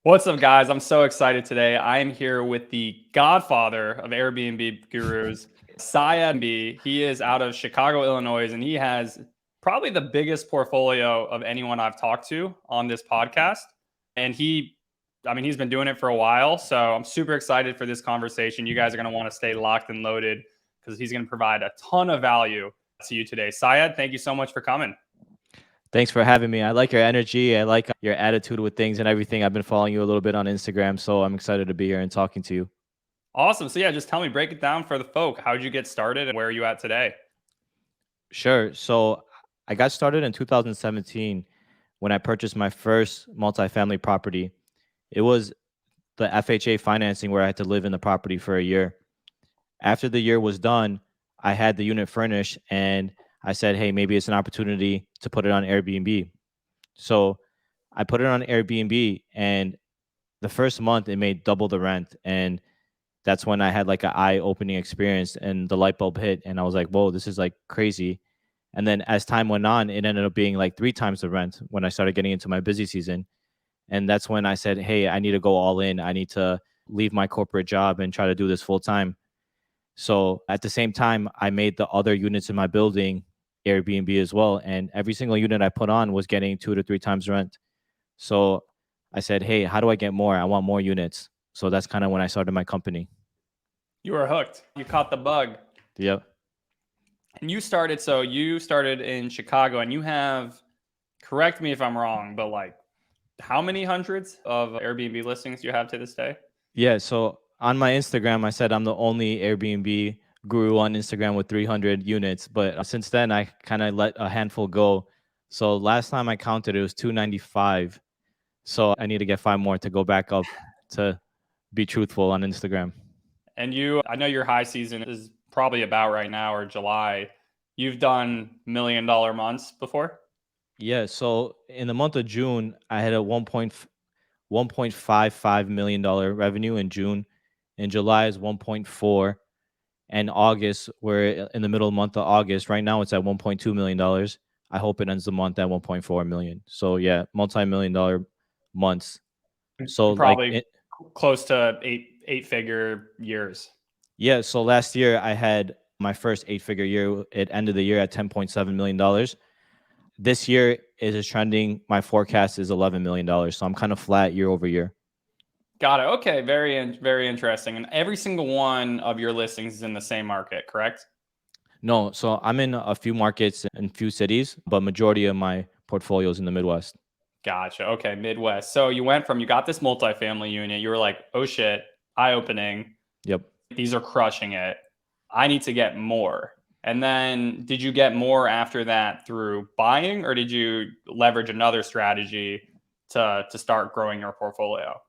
What's up, guys? I'm so excited today. I am here with the godfather of Airbnb gurus, Syed. He is out of Chicago, Illinois, and he has probably the biggest portfolio of anyone I've talked to on this podcast. And he's been doing it for a while. So I'm super excited for this conversation. You guys are going to want to stay locked and loaded because he's going to provide a ton of value to you today. Syed, thank you so much for coming. Thanks for having me. I like your energy. I like your attitude with things and everything. I've been following you a little bit on Instagram, so I'm excited to be here and talking to you. Awesome. So yeah, just tell me, break it down for the folk. How did you get started and where are you at today? Sure. So I got started in 2017 when I purchased my first multifamily property. It was the FHA financing where I had to live in the property for a year. After the year was done, I had the unit furnished and I said, hey, maybe it's an opportunity to put it on Airbnb. So I put it on Airbnb, and the first month it made double the rent. And that's when I had like an eye-opening experience and the light bulb hit and I was like, whoa, this is like crazy. And then as time went on, it ended up being like 3 times the rent when I started getting into my busy season. And that's when I said, hey, I need to go all in. I need to leave my corporate job and try to do this full time. So at the same time, I made the other units in my building Airbnb as well. And every single unit I put on was getting 2 to 3 times rent. So I said, hey, how do I get more? I want more units. So that's kind of when I started my company. You were hooked. You caught the bug. Yep. And you started in Chicago and you have, correct me if I'm wrong, but like how many hundreds of Airbnb listings do you have to this day? Yeah. So on my Instagram, I said I'm the only Airbnb guru on Instagram with 300 units. But since then, I kind of let a handful go. So last time I counted, it was 295. So I need to get 5 more to go back up to be truthful on Instagram. I know your high season is probably about right now or July. You've done $1 million months before? Yeah. So in the month of June, I had a $1.55 million revenue in June. In July is 1.4. And August, we're in the middle of the month of August. Right now, it's at $1.2 million. I hope it ends the month at 1.4 million. So yeah, multi-million-dollar months. So like Probably close to eight figure years. yeah. So last year I had my first 8-figure year. It ended the year at $10.7 million. This year it is trending. My forecast is $11 million. So I'm kind of flat year over year. Got it. Okay, very interesting. And every single one of your listings is in the same market, correct? No, so I'm in a few markets and few cities, but majority of my portfolio is in the Midwest. Gotcha. Okay, Midwest. So you got this multifamily unit. You were like, oh shit, eye opening. Yep. These are crushing it. I need to get more. And then did you get more after that through buying, or did you leverage another strategy to start growing your portfolio?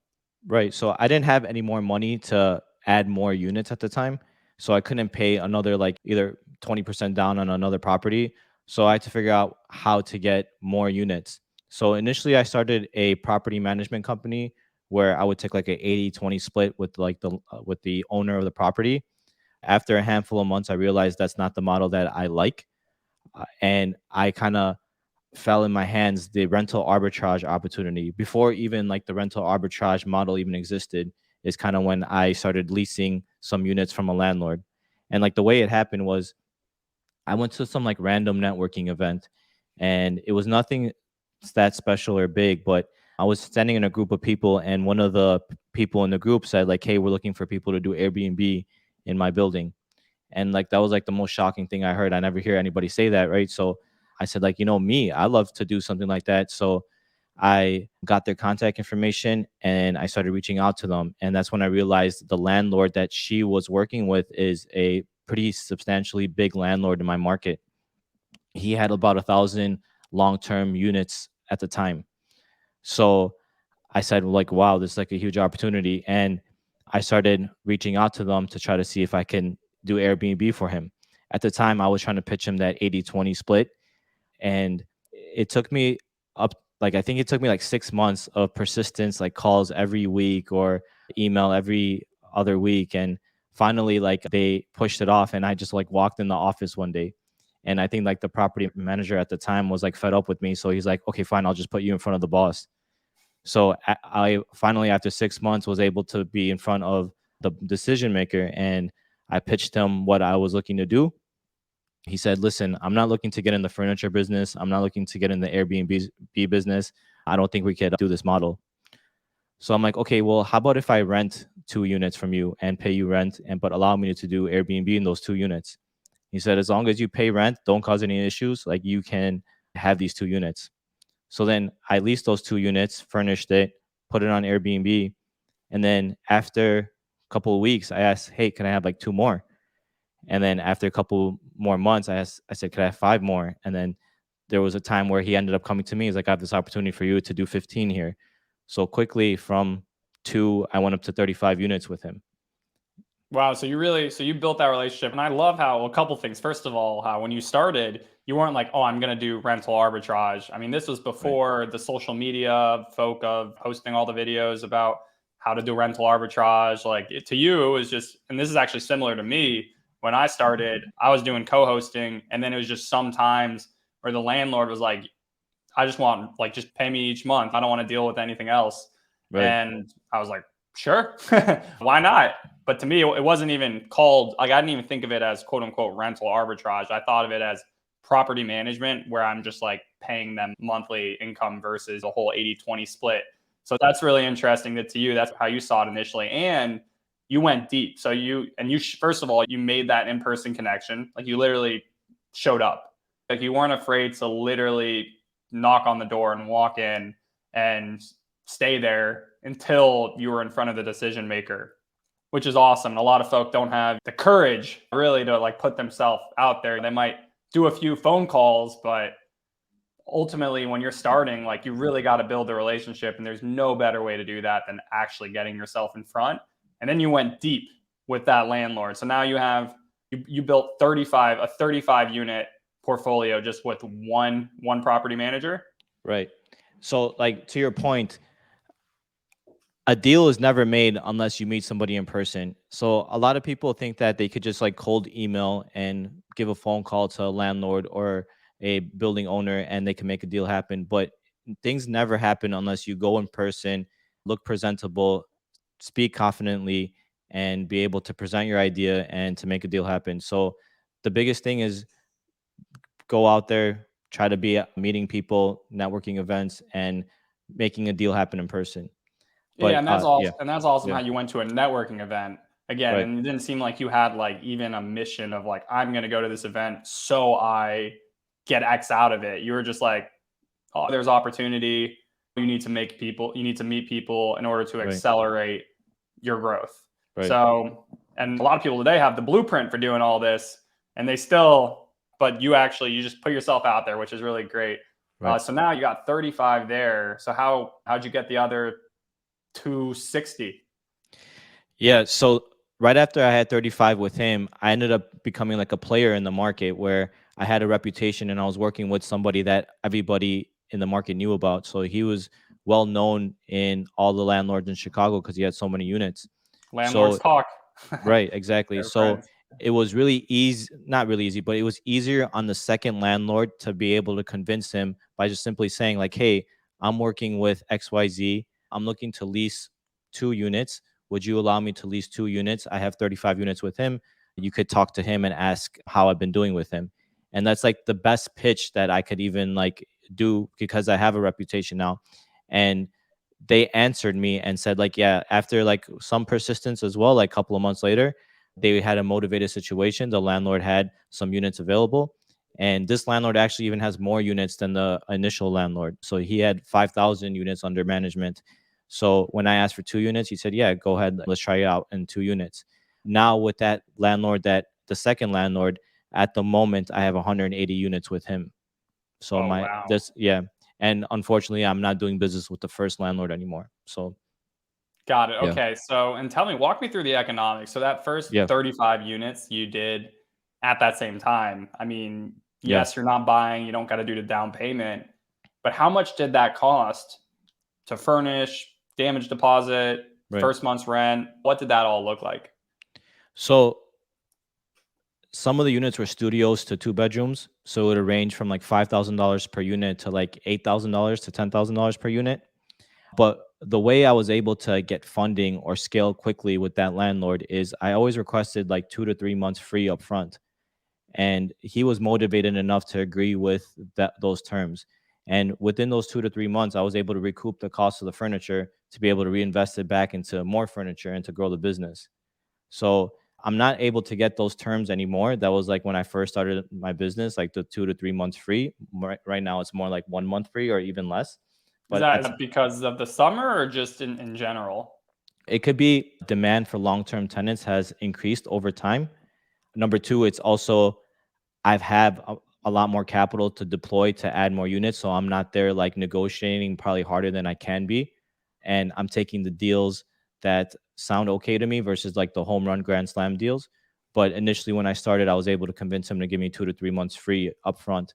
Right. So I didn't have any more money to add more units at the time. So I couldn't pay another like either 20% down on another property. So I had to figure out how to get more units. So initially I started a property management company where I would take like a 80-20 split with like with the owner of the property. After a handful of months, I realized that's not the model that I like. And I kind of fell in my hands the rental arbitrage opportunity before even like the rental arbitrage model even existed is kind of when I started leasing some units from a landlord. And like the way it happened was I went to some like random networking event and it was nothing that special or big, but I was standing in a group of people and one of the people in the group said like, hey, we're looking for people to do Airbnb in my building. And like that was like the most shocking thing I heard. I never hear anybody say that, right? So I said, like, me, I love to do something like that. So I got their contact information and I started reaching out to them. And that's when I realized the landlord that she was working with is a pretty substantially big landlord in my market. He had about 1,000 long-term units at the time. So I said, like, wow, this is like a huge opportunity. And I started reaching out to them to try to see if I can do Airbnb for him. At the time, I was trying to pitch him that 80-20 split. And it took me I think it took me like 6 months of persistence, like calls every week or email every other week. And finally, like they pushed it off. And I just like walked in the office one day. And I think like the property manager at the time was like fed up with me. So he's like, okay, fine, I'll just put you in front of the boss. So I finally, after 6 months, was able to be in front of the decision maker, and I pitched him what I was looking to do. He said, listen, I'm not looking to get in the furniture business. I'm not looking to get in the Airbnb business. I don't think we could do this model. So I'm like, okay, well, how about if I rent 2 units from you and pay you rent, and but allow me to do Airbnb in those 2 units? He said, as long as you pay rent, don't cause any issues, like you can have these 2 units. So then I leased those 2 units, furnished it, put it on Airbnb. And then after a couple of weeks, I asked, hey, can I have like 2 more? And then after a couple more months, I said, could I have 5 more? And then there was a time where he ended up coming to me. He's like, I have this opportunity for you to do 15 here. So quickly from 2, I went up to 35 units with him. Wow, so you built that relationship, and I love how a couple things. First of all, how when you started, you weren't like, "Oh, I'm going to do rental arbitrage." I mean, this was Right. before the social media folk of posting all the videos about how to do rental arbitrage. Like to you, it was just, and this is actually similar to me. When I started, I was doing co-hosting, and then it was just sometimes where the landlord was like, I just want like just pay me each month. I don't want to deal with anything else. Right. And I was like, sure, why not? But to me, it wasn't even called like I didn't even think of it as quote unquote rental arbitrage. I thought of it as property management where I'm just like paying them monthly income versus a whole 80-20 split. So that's really interesting that to you, that's how you saw it initially. And you went deep. So first of all, you made that in person connection. Like you literally showed up. Like you weren't afraid to literally knock on the door and walk in and stay there until you were in front of the decision maker, which is awesome. And a lot of folk don't have the courage really to like put themselves out there. They might do a few phone calls, but ultimately when you're starting, like you really got to build a relationship, and there's no better way to do that than actually getting yourself in front. And then you went deep with that landlord. So now you built 35 unit portfolio just with one property manager. Right. So like to your point, a deal is never made unless you meet somebody in person. So a lot of people think that they could just like cold email and give a phone call to a landlord or a building owner and they can make a deal happen. But things never happen unless you go in person, look presentable, speak confidently, and be able to present your idea and to make a deal happen. So the biggest thing is go out there, try to be meeting people, networking events, and making a deal happen in person. Yeah, But and that's yeah, awesome. And that's awesome yeah, how you went to a networking event again, right. and it didn't seem like you had like even a mission of like I'm going to go to this event so I get X out of it. You were just like, oh, there's opportunity. You need to meet people in order to Right, accelerate your growth. right, So, and a lot of people today have the blueprint for doing all this, and they still, but you just put yourself out there, which is really great. right. So now you got 35 there. So how'd you get the other 260? Yeah. So right after I had 35 with him, I ended up becoming like a player in the market where I had a reputation and I was working with somebody that everybody in the market knew about. So he was well known in all the landlords in Chicago because he had so many units. Landlords So talk. right, exactly. They're So friends. it was really easy, not really easy, but it was easier on the second landlord to be able to convince him by just simply saying, like, hey, I'm working with XYZ. I'm looking to lease 2 units. Would you allow me to lease 2 units? I have 35 units with him. You could talk to him and ask how I've been doing with him. And that's like the best pitch that I could even like do because I have a reputation now. And they answered me and said like yeah, after like some persistence as well, like a couple of months later, they had a motivated situation. The landlord had some units available, and this landlord actually even has more units than the initial landlord, so he had 5,000 units under management. So when I asked for 2 units, he said yeah, go ahead, let's try it out in 2 units. Now with that landlord, that the second landlord, at the moment I have 180 units with him. So Oh my wow. this yeah, and unfortunately, I'm not doing business with the first landlord anymore. So Got it. yeah, Okay. So, and tell me, walk me through the economics. So that first yeah, 35 units you did at that same time. I mean, yeah, yes, you're not buying, you don't got to do the down payment, but how much did that cost to furnish, damage deposit, right. first month's rent? What did that all look like? So some of the units were studios to 2 bedrooms, so it would range from like $5,000 per unit to like $8,000 to $10,000 per unit. But the way I was able to get funding or scale quickly with that landlord is I always requested like 2 to 3 months free upfront, and he was motivated enough to agree with those terms. And within those 2 to 3 months, I was able to recoup the cost of the furniture to be able to reinvest it back into more furniture and to grow the business. So I'm not able to get those terms anymore. That was like when I first started my business, like the 2 to 3 months free. Right now, it's more like 1 month free or even less. Is But that, is that's that because of the summer or just in general? it could be demand for long-term tenants has increased over time. Number two, it's also I've have a lot more capital to deploy to add more units, so I'm not there like negotiating probably harder than I can be, and I'm taking the deals that sound okay to me versus like the home run grand slam deals. But initially, when I started, I was able to convince him to give me 2 to 3 months free upfront.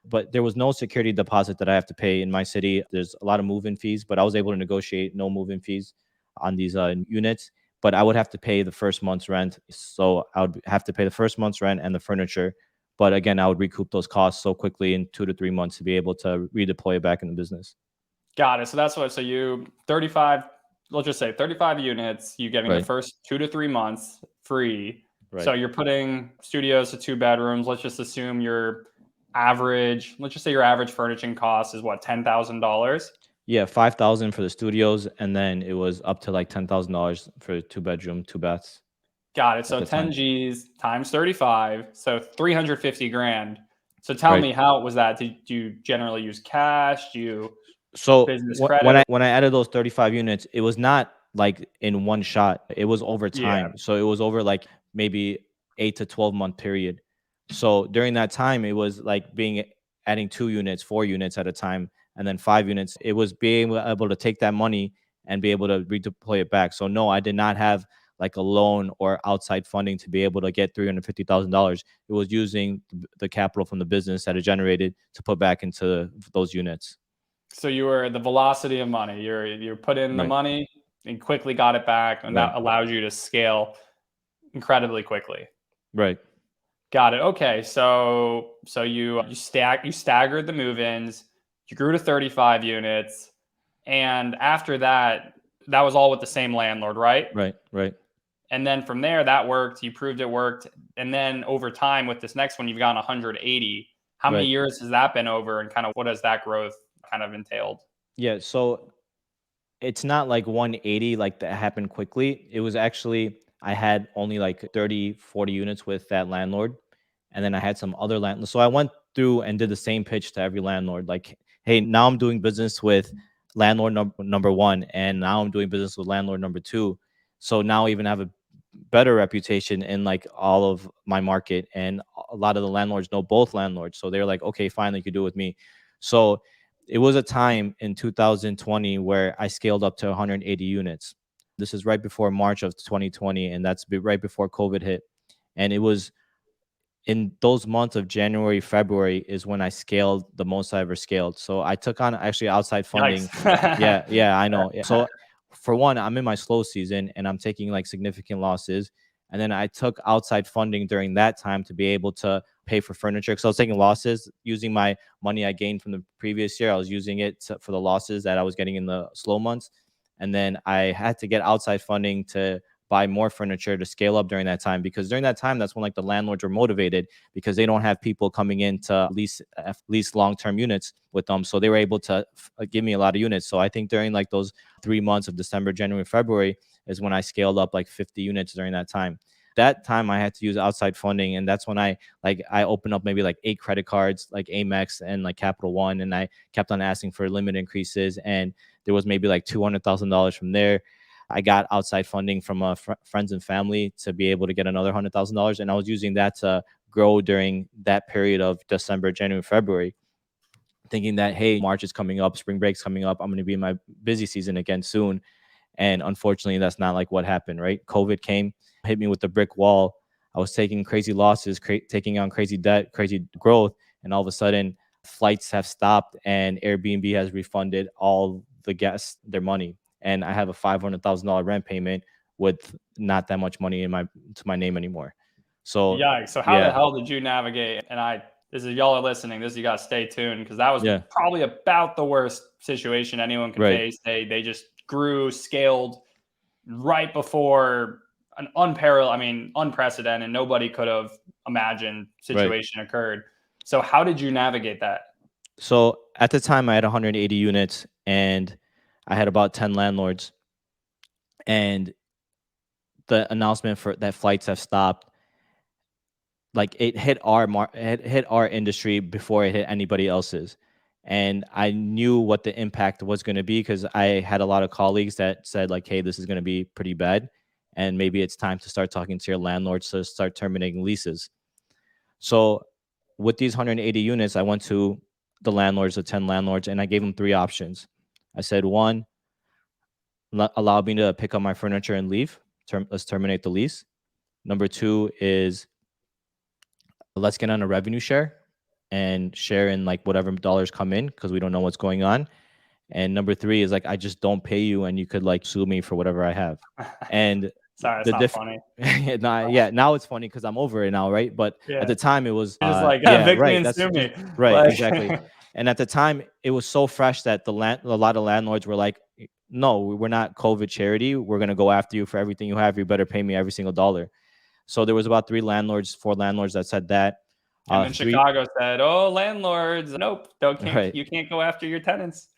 But there was no security deposit that I have to pay in my city. There's a lot of move-in fees, but I was able to negotiate no move-in fees on these units. But I would have to pay the first month's rent, so I would have to pay the first month's rent and the furniture. But again, I would recoup those costs so quickly in 2 to 3 months to be able to redeploy it back in the business. Got it. So that's what, so you 35, let's just say 35 units, you getting the Right, first 2 to 3 months free. So right. you're putting studios to 2 bedrooms. Let's just assume your average, let's just say your average furnishing cost is what, $10,000? Yeah, 5,000 for the studios, and then it was up to like $10,000 for 2 bedroom, two baths Got it. at So the 10 time. G's times 35. So 350 grand. So tell Right. me, how was that? Did you generally use cash? Do you So business when I credit? when I added those 35 units, it was not like in one shot. It was over Yeah. time. So it was over like maybe 8 to 12 month period. So during that time, it was like being adding 2 units, 4 units at a time, and then 5 units. It was being able to take that money and be able to redeploy it back. So no, I did not have like a loan or outside funding to be able to get $350,000. It was using the capital from the business that it generated to put back into those units. So you were the velocity of money. You put in the Right. money and quickly got it back, and Right. that allows you to scale incredibly quickly. Right. Got it. Okay. So you staggered the move-ins, you grew to 35 units, and after that, that was all with the same landlord, right? Right. Right. And then from there, that worked. You proved it worked. And then over time, with this next one, you've gotten 180. How many Right. years has that been over? And kind of what has that growth kind of entailed? Yeah. So it's not like 180 like that happened quickly. It was actually I had only like 30, 40 units with that landlord. And then I had some other landlords. So I went through and did the same pitch to every landlord. Like, hey, now I'm doing business with landlord number one, and now I'm doing business with landlord number two. So now I even have a better reputation in like all of my market. And a lot of the landlords know both landlords. So they're like, okay, fine, you could do it with me. So it was a time in 2020 where I scaled up to 180 units. This is right before March of 2020, and that's right before COVID hit. And it was in those months of January, February is when I scaled the most I ever scaled. So I took on actually outside Yikes. funding. Yeah, yeah, I know. Yeah. So for one, I'm in my slow season and I'm taking like significant losses. And then I took outside funding during that time to be able to pay for furniture because I was taking losses using my money I gained from the previous year. I was using it for the losses that I was getting in the slow months. And then I had to get outside funding to buy more furniture to scale up during that time because during that time that's when like the landlords were motivated because they don't have people coming in to lease long-term units with them, so they were able to give me a lot of units. So I think during like those 3 months of December, January, February is when I scaled up like 50 units during that time. That time I had to use outside funding, and that's when I opened up maybe like 8 credit cards like Amex and like Capital One, and I kept on asking for limit increases, and there was maybe like $200,000 from there. I got outside funding from friends and family to be able to get another $100,000, and I was using that to grow during that period of December, January, February, thinking that hey, March is coming up, spring break's coming up, I'm going to be in my busy season again soon. And unfortunately, that's not like what happened. Right? COVID came, hit me with the brick wall. I was taking crazy losses, taking on crazy debt, crazy growth, and all of a sudden, flights have stopped, and Airbnb has refunded all the guests their money, and I have a $500,000 rent payment with not that much money in my to my name anymore. So Yikes. So how the yeah, hell did you navigate? And I this is y'all are listening. This you got to stay tuned because that was Yeah. probably about the worst situation anyone could Right. face. They just grew, scaled right before an unparalleled, I mean, unprecedented. Nobody could have imagined Right. situation occurred. So how did you navigate that? So at the time, I had 180 units, and I had about 10 landlords. And the announcement for that flights have stopped, like it hit it hit our industry before it hit anybody else's. And I knew what the impact was going to be because I had a lot of colleagues that said like, hey, this is going to be pretty bad, and maybe it's time to start talking to your landlords to start terminating leases. So with these 180 units, I went to the landlords, the 10 landlords, and I gave them three options. I said, one, allow me to pick up my furniture and leave. Let's terminate the lease. Number two is, let's get on a revenue share and share in like whatever dollars come in because we don't know what's going on. And number three is like, I just don't pay you and you could like sue me for whatever I have. And Sorry, it's the not diff funny. yeah, now it's funny because I'm over it now, right? But Yeah. at the time it was You're just like, yeah, evict me right. and That's sue just me. right, Like, exactly. And at the time it was so fresh that a lot of landlords were like, no, we're not COVID charity. We're gonna go after you for everything you have. You better pay me every single dollar. So there was about four landlords that said that. and then Three Chicago said, "Oh, landlords, nope, right. you can't go after your tenants."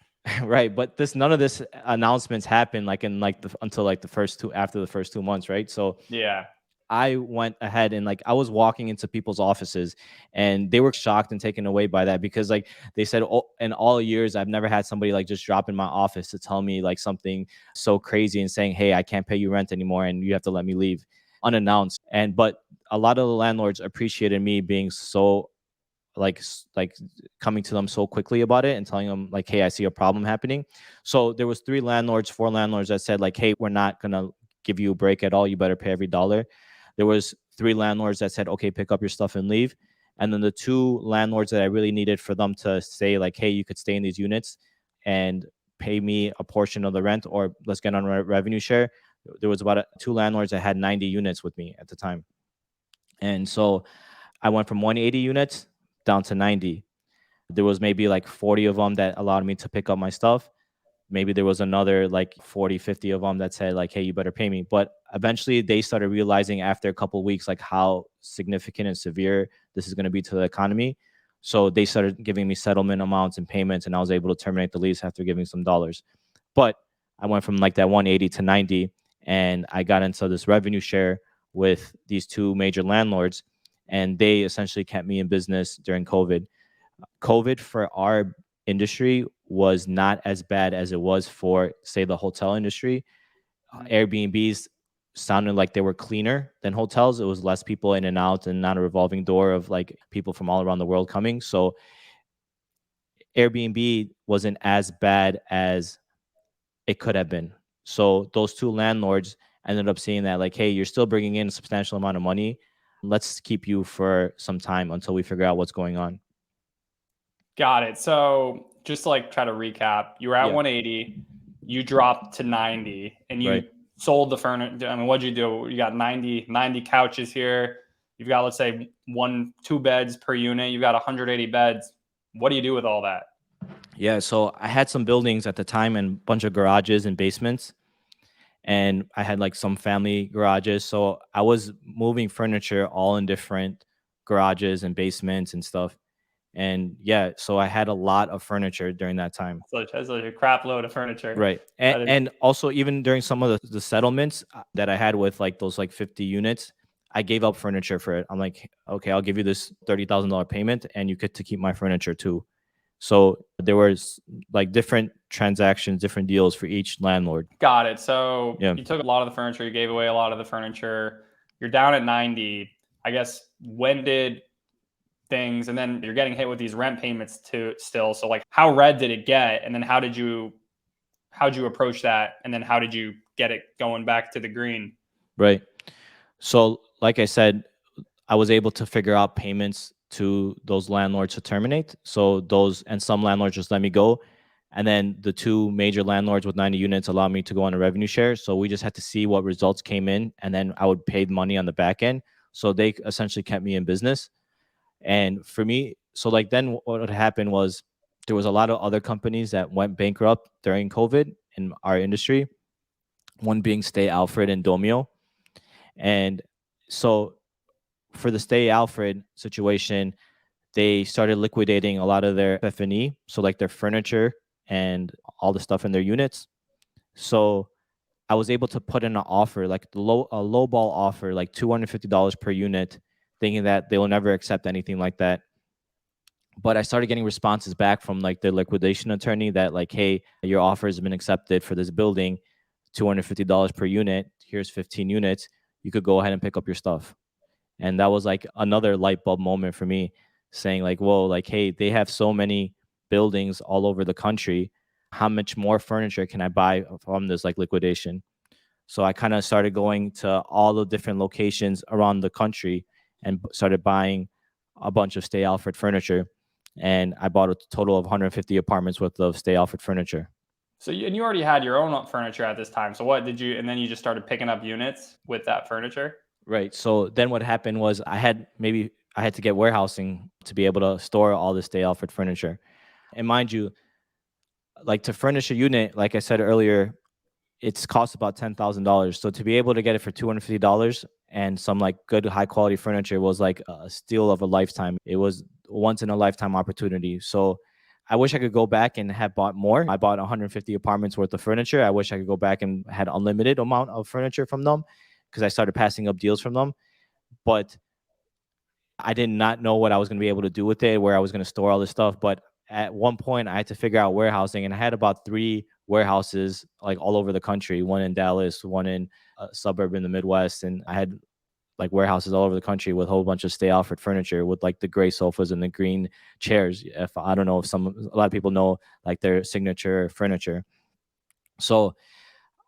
Right, but none of this announcements happened like in like until like the first two after the first 2 months, right? So Yeah. I went ahead and like I was walking into people's offices and they were shocked and taken away by that because like they said, oh, in all years I've never had somebody like just drop in my office to tell me like something so crazy and saying, hey, I can't pay you rent anymore and you have to let me leave unannounced. And but a lot of the landlords appreciated me being so like coming to them so quickly about it and telling them like, hey, I see a problem happening. So there was four landlords that said like, hey, we're not gonna give you a break at all, you better pay every dollar. There was three landlords that said, okay, pick up your stuff and leave. And then the two landlords that I really needed for them to say like, hey, you could stay in these units and pay me a portion of the rent, or let's get on a revenue share. There was about two landlords that had 90 units with me at the time. And so I went from 180 units down to 90. There was maybe like 40 of them that allowed me to pick up my stuff. Maybe there was another like 40, 50 of them that said like, hey, you better pay me. But eventually they started realizing after a couple of weeks like how significant and severe this is going to be to the economy. So they started giving me settlement amounts and payments, and I was able to terminate the lease after giving some dollars. But I went from like that 180 to 90, and I got into this revenue share with these two major landlords, and they essentially kept me in business during COVID. COVID for our industry was not as bad as it was for, say, the hotel industry. Airbnbs sounded like they were cleaner than hotels. It was less people in and out and not a revolving door of like people from all around the world coming. So Airbnb wasn't as bad as it could have been. So those two landlords ended up seeing that like, hey, you're still bringing in a substantial amount of money. Let's keep you for some time until we figure out what's going on. Got it. So just to like try to recap, you were at Yeah. 180, you dropped to 90, and you Right. sold the furniture. I mean, what'd you do? You got 90 couches here. You've got, let's say, two beds per unit. You've got 180 beds. What do you do with all that? Yeah, so I had some buildings at the time and a bunch of garages and basements, and I had like some family garages. So I was moving furniture all in different garages and basements and stuff. And yeah, so I had a lot of furniture during that time. So it's like a crap load of furniture. Right. And, That is, and also even during some of the settlements that I had with like those like 50 units, I gave up furniture for it. I'm like, okay, I'll give you this $30,000 payment and you get to keep my furniture too. So there was like different transactions, different deals for each landlord. got it. So Yeah. you took a lot of the furniture, you gave away a lot of the furniture. You're down at 90. I guess when did things, and then you're getting hit with these rent payments too still. So like how red did it get? And then how'd you approach that? And then how did you get it going back to the green? Right. So like I said, I was able to figure out payments to those landlords to terminate. So those, and some landlords just let me go. And then the two major landlords with 90 units allowed me to go on a revenue share. So we just had to see what results came in, and then I would pay money on the back end. So they essentially kept me in business. And for me, So like then what had happened was there was a lot of other companies that went bankrupt during COVID in our industry, one being Stay Alfred and Domio. And so for the Stay Alfred situation, they started liquidating a lot of their FF&E, so like their furniture and all the stuff in their units. So I was able to put in an offer, like a low ball offer, like $250 per unit, thinking that they will never accept anything like that. But I started getting responses back from like the liquidation attorney that like, hey, your offer has been accepted for this building, $250 per unit. Here's 15 units. You could go ahead and pick up your stuff. And that was like another light bulb moment for me, saying like, whoa, like, hey, they have so many buildings all over the country. How much more furniture can I buy from this like liquidation? So I kind of started going to all the different locations around the country and started buying a bunch of Stay Alfred furniture. And I bought a total of 150 apartments worth of Stay Alfred furniture. So you already had your own furniture at this time. So what did you, and then you just started picking up units with that furniture? Right. So then what happened was I had to get warehousing to be able to store all this Stay Alfred furniture. And mind you, like to furnish a unit, like I said earlier, it's cost about $10,000. So to be able to get it for $250 and some like good high quality furniture was like a steal of a lifetime. It was once in a lifetime opportunity. So I wish I could go back and have bought more. I bought 150 apartments worth of furniture. I wish I could go back and had unlimited amount of furniture from them because I started passing up deals from them. But I did not know what I was going to be able to do with it, where I was going to store all this stuff. But at one point, I had to figure out warehousing, and I had about 3 warehouses like all over the country. One in Dallas, one in a suburb in the Midwest, and I had like warehouses all over the country with a whole bunch of Stay Alfred furniture, with like the gray sofas and the green chairs. If I don't know if a lot of people know like their signature furniture. So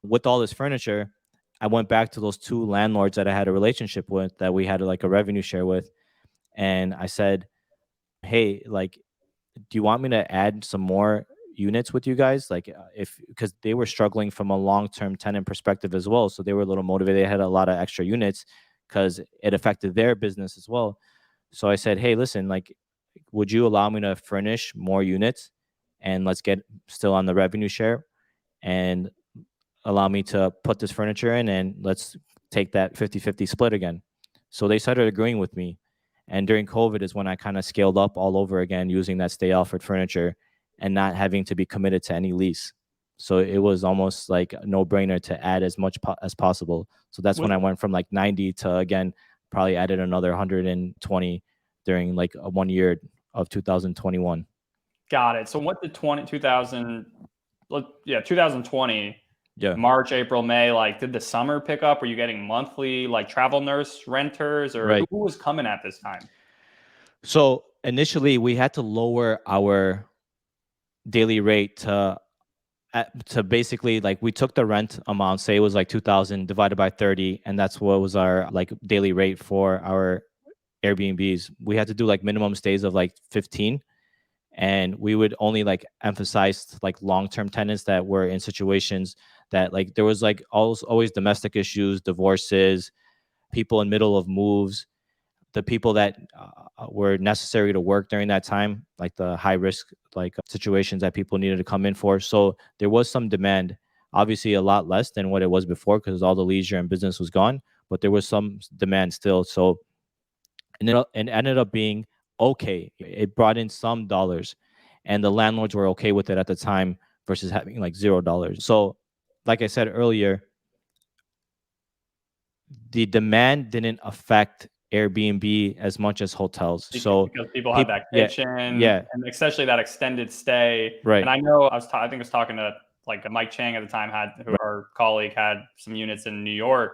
with all this furniture, I went back to those 2 landlords that I had a relationship with, that we had like a revenue share with, and I said, hey, like, do you want me to add some more units with you guys? Like, if because they were struggling from a long term tenant perspective as well. So they were a little motivated. They had a lot of extra units because it affected their business as well. So I said, hey, listen, like, would you allow me to furnish more units and let's get still on the revenue share and allow me to put this furniture in and let's take that 50-50 split again. So they started agreeing with me. And during COVID is when I kind of scaled up all over again using that Stay Alfred furniture and not having to be committed to any lease. So it was almost like a no-brainer to add as much as possible. So that's Was, when I went from like 90 to, again, probably added another 120 during like a 1 year of 2021. got it. So what did 2020, Yeah. March, April, May, like did the summer pick up? Were you getting monthly like travel nurse renters, or Right. who was coming at this time? So initially we had to lower our daily rate to basically, like, we took the rent amount, say it was like 2,000 divided by 30, and that's what was our like daily rate for our Airbnbs. We had to do like minimum stays of like 15, and we would only like emphasize like long-term tenants that were in situations that like there was like always domestic issues, divorces, people in middle of moves, the people that were necessary to work during that time, like the high risk like situations that people needed to come in for. So there was some demand, obviously a lot less than what it was before because all the leisure and business was gone, but there was some demand still. So it ended up being okay. It brought in some dollars, and the landlords were okay with it at the time versus having like $0. So, like I said earlier, the demand didn't affect Airbnb as much as hotels. So Because people had people, that yeah, kitchen, yeah, and especially that extended stay. And right, I know I think I was talking to like Mike Chang at the time, who right, our colleague had some units in New York,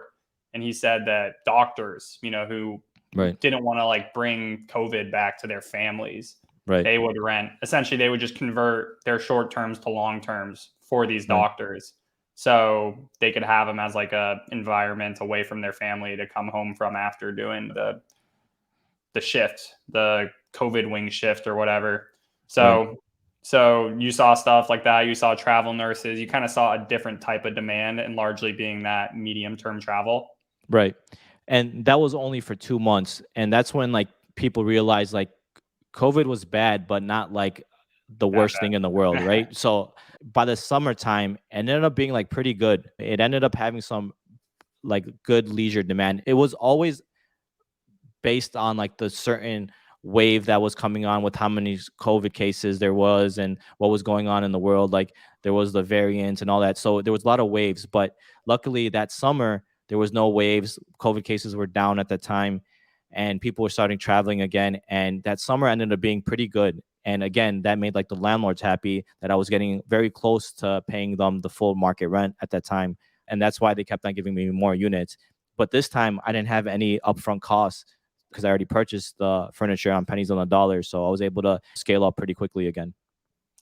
and he said that doctors, who right, didn't want to like bring COVID back to their families, right, they would rent. Essentially, they would just convert their short terms to long terms for these right, doctors, so they could have them as like a environment away from their family to come home from after doing the shift, the COVID wing shift or whatever. right, So you saw stuff like that. You saw travel nurses. You kind of saw a different type of demand, and largely being that medium term travel. right. And that was only for 2 months, and that's when like people realized like COVID was bad, but not like the That worst thing in the world, bad. right? So by the summertime, it ended up being like pretty good. It ended up having some like good leisure demand. It was always based on like the certain wave that was coming on with how many COVID cases there was and what was going on in the world. Like there was the variants and all that. So there was a lot of waves, but luckily that summer there was no waves. COVID cases were down at the time and people were starting traveling again. And that summer ended up being pretty good. And again, that made like the landlords happy that I was getting very close to paying them the full market rent at that time. And that's why they kept on giving me more units. But this time I didn't have any upfront costs because I already purchased the furniture on pennies on the dollar. So I was able to scale up pretty quickly again.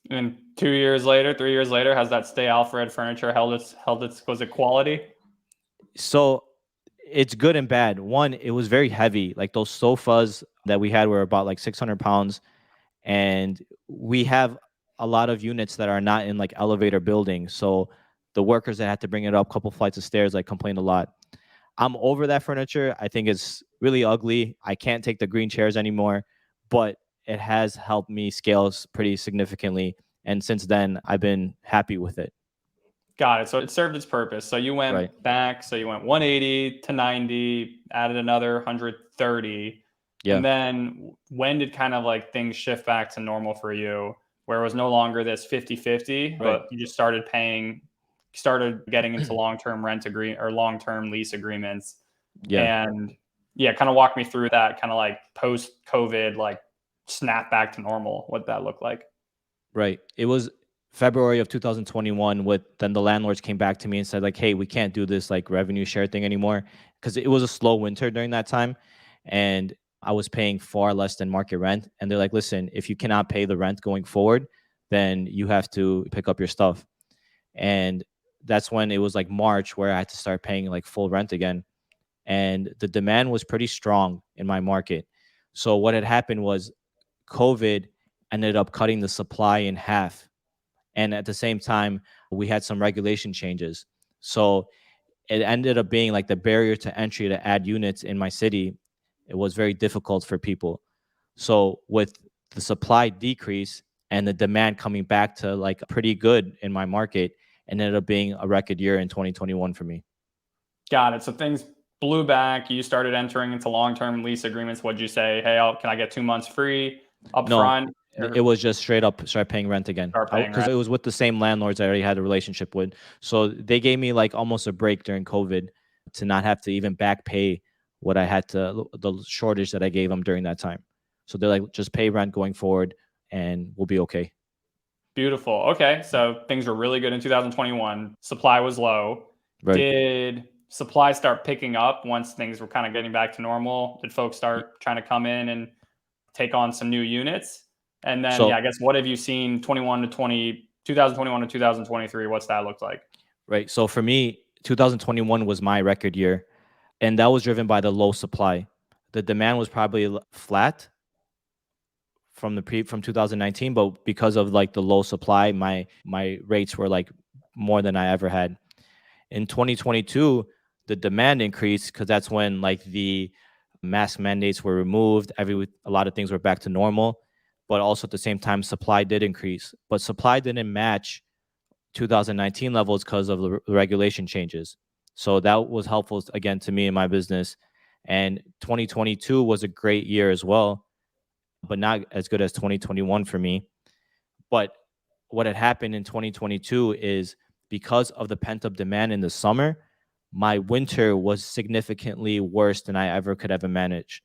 And 2 years later, 3 years later, has that Stay Alfred furniture held its was it quality? So it's good and bad. One, it was very heavy. Like those sofas that we had were about like 600 pounds. And we have a lot of units that are not in like elevator buildings. So the workers that had to bring it up a couple flights of stairs like complained a lot. I'm over that furniture. I think it's really ugly. I can't take the green chairs anymore, but it has helped me scale pretty significantly. And since then, I've been happy with it. Got it. So it served its purpose. So you Right. went back. So you went 180 to 90, added another 130. Yeah. And then when did kind of like things shift back to normal for you, where it was no longer this 50-50, Right. but you just started getting into long-term rent agree or long-term lease agreements. Yeah. And yeah, kind of walk me through that kind of like post-COVID, like snap back to normal, what that looked like. Right. It was February of 2021 with then the landlords came back to me and said like, "Hey, we can't do this like revenue share thing anymore because it was a slow winter during that time and I was paying far less than market rent and they're like, "Listen, if you cannot pay the rent going forward, then you have to pick up your stuff." And that's when it was like March where I had to start paying like full rent again and the demand was pretty strong in my market. So what had happened was COVID ended up cutting the supply in half. And at the same time, we had some regulation changes. So it ended up being like the barrier to entry to add units in my city. It was very difficult for people. So with the supply decrease and the demand coming back to like pretty good in my market, it ended up being a record year in 2021 for me. Got it. So things blew back. You started entering into long-term lease agreements. What'd you say? Hey, can I get 2 months free up No, front it or was just straight up start paying rent again. start paying Because rent? it was with the same landlords I already had a relationship with. So they gave me like almost a break during COVID to not have to even back pay what I had to, the shortage that I gave them during that time. So they're like, just pay rent going forward and we'll be okay. Beautiful. Okay. So things were really good in 2021. Supply was low. Right. Did supply start picking up once things were kind of getting back to normal? Did folks Y- start trying to come in and take on some new units? And then, yeah, So, I guess what have you seen 2021 to 2023? What's that looked like? right. So for me, 2021 was my record year and that was driven by the low supply. The demand was probably flat from from 2019, but because of like the low supply, my rates were like more than I ever had. In 2022, the demand increased because that's when like the mask mandates were removed. A lot of things were back to normal, but also at the same time, supply did increase. But supply didn't match 2019 levels because of the regulation changes. So that was helpful again to me in my business. And 2022 was a great year as well, but not as good as 2021 for me. But what had happened in 2022 is because of the pent up demand in the summer, my winter was significantly worse than I ever could have imagined.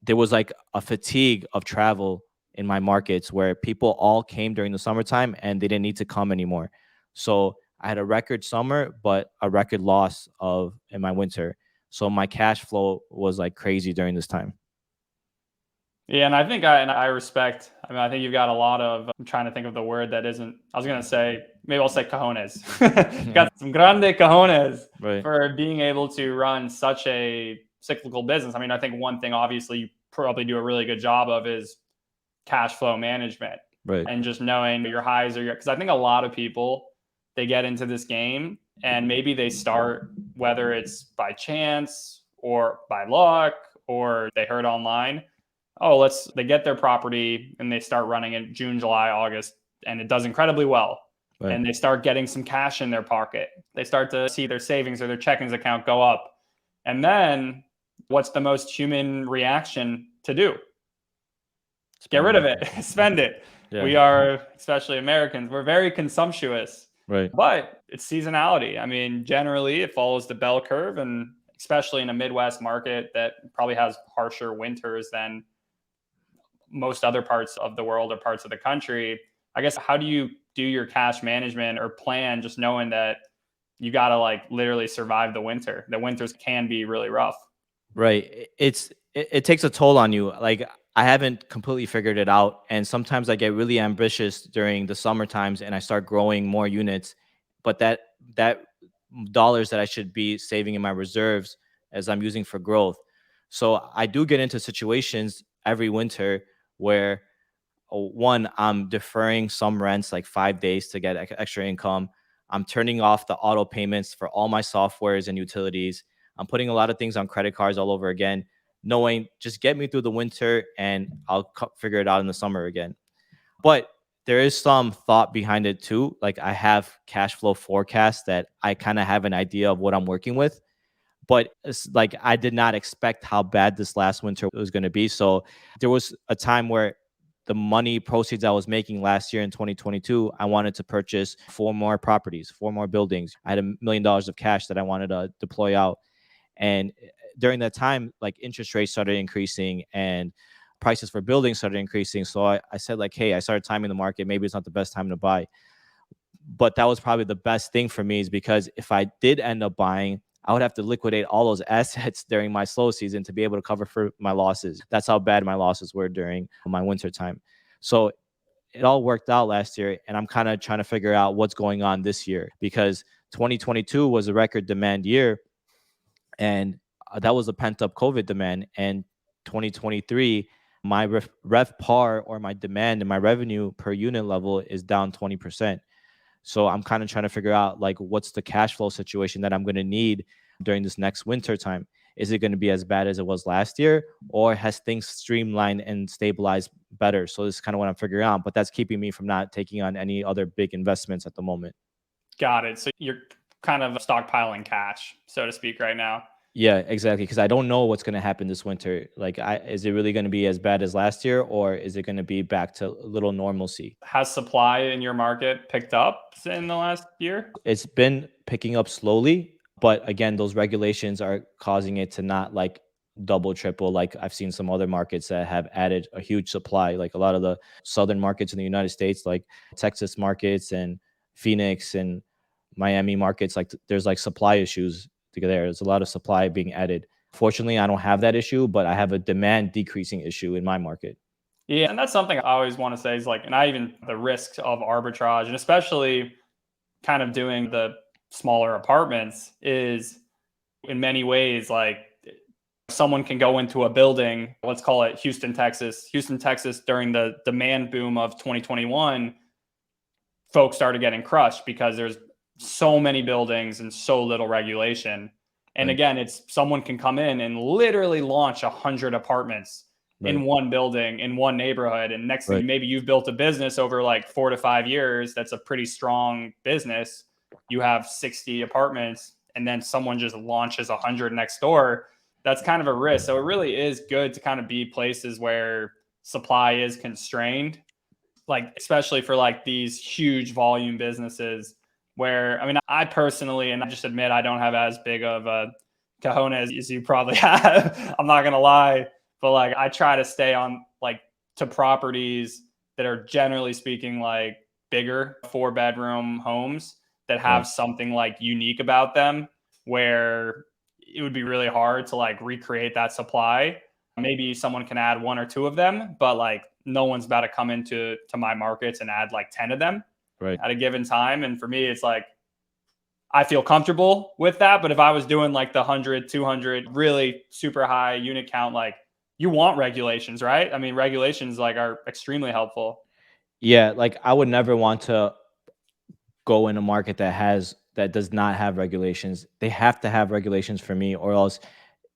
There was like a fatigue of travel in my markets where people all came during the summertime and they didn't need to come anymore. So I had a record summer, but a record loss of in my winter. So my cash flow was like crazy during this time. Yeah, and I respect. I mean, I think you've got a lot of. I'm trying to think of the word that isn't. I was gonna say maybe I'll say cojones. Got some grande cojones Right. for being able to run such a cyclical business. I mean, I think one thing obviously you probably do a really good job of is cash flow management Right. and just knowing your highs are your. Because I think a lot of people they get into this game and maybe they start whether it's by chance or by luck or they heard online, oh, they get their property and they start running in June, July, August, and it does incredibly well. Right. And they start getting some cash in their pocket. They start to see their savings or their checkings account go up. And then what's the most human reaction to do? Get rid of it, spend it. Yeah. We are, especially Americans, we're very consumptuous, Right. but it's seasonality. I mean, generally it follows the bell curve, and especially in a Midwest market that probably has harsher winters than most other parts of the world or parts of the country. I guess, how do you do your cash management or plan, just knowing that you got to like literally survive the winter? The winters can be really rough. Right. It takes a toll on you. Like, I haven't completely figured it out, and sometimes I get really ambitious during the summer times and I start growing more units, but that dollars that I should be saving in my reserves as I'm using for growth. So I do get into situations every winter where, one, I'm deferring some rents like 5 days to get extra income. I'm turning off the auto payments for all my softwares and utilities. I'm putting a lot of things on credit cards all over again, knowing just get me through the winter and I'll figure it out in the summer again. But there is some thought behind it too. Like, I have cash flow forecasts that I kind of have an idea of what I'm working with, but it's like I did not expect how bad this last winter was going to be. So there was a time where the money proceeds I was making last year in 2022, I wanted to purchase four more properties, four more buildings. I had $1 million of cash that I wanted to deploy out. And during that time, like, interest rates started increasing and prices for buildings started increasing. So I said, like, hey, I started timing the market. Maybe it's not the best time to buy. But that was probably the best thing for me, is because if I did end up buying, I would have to liquidate all those assets during my slow season to be able to cover for my losses. That's how bad my losses were during my winter time. So it all worked out last year, and I'm kind of trying to figure out what's going on this year, because 2022 was a record demand year, and that was a pent up COVID demand. And 2023, my rev par, or my demand and my revenue per unit level, is down 20%. So I'm kind of trying to figure out, like, what's the cash flow situation that I'm going to need during this next winter time. Is it going to be as bad as it was last year, or has things streamlined and stabilized better? So this is kind of what I'm figuring out, but that's keeping me from not taking on any other big investments at the moment. Got it. So you're kind of stockpiling cash, so to speak, right now. Yeah, exactly. Because I don't know what's going to happen this winter. Like, is it really going to be as bad as last year, or is it going to be back to a little normalcy? Has supply in your market picked up in the last year? It's been picking up slowly, but again, those regulations are causing it to not, like, double, triple. Like, I've seen some other markets that have added a huge supply, like a lot of the southern markets in the United States, like Texas markets and Phoenix and Miami markets. Like, there's like supply issues there. There's a lot of supply being added. Fortunately, I don't have that issue, but I have a demand decreasing issue in my market. Yeah, and that's something I always want to say is like, and I even the risks of arbitrage, and especially kind of doing the smaller apartments, is in many ways like someone can go into a building, let's call it Houston, Texas. Houston, Texas, during the demand boom of 2021, folks started getting crushed because there's so many buildings and so little regulation. And Right. again, it's someone can come in and literally launch 100 apartments in Right. one building, in one neighborhood. And next thing, Right. maybe you've built a business over like 4 to 5 years. That's a pretty strong business. You have 60 apartments, and then someone just launches 100 next door. That's kind of a risk. So it really is good to kind of be places where supply is constrained, like especially for like these huge volume businesses where, I mean, I personally, and I just admit I don't have as big of a cojones as you probably have. I'm not gonna lie, but like I try to stay on like to properties that are generally speaking like bigger 4-bedroom homes that Right. have something like unique about them, where it would be really hard to like recreate that supply. Maybe someone can add one or two of them, but like no one's about to come into my markets and add like 10 of them Right. at a given time. And for me, it's like I feel comfortable with that. But if I was doing like the 100, 200, really super high unit count, like you want regulations, right? I mean, regulations like are extremely helpful. Yeah, like, I would never want to go in a market that does not have regulations. They have to have regulations for me, or else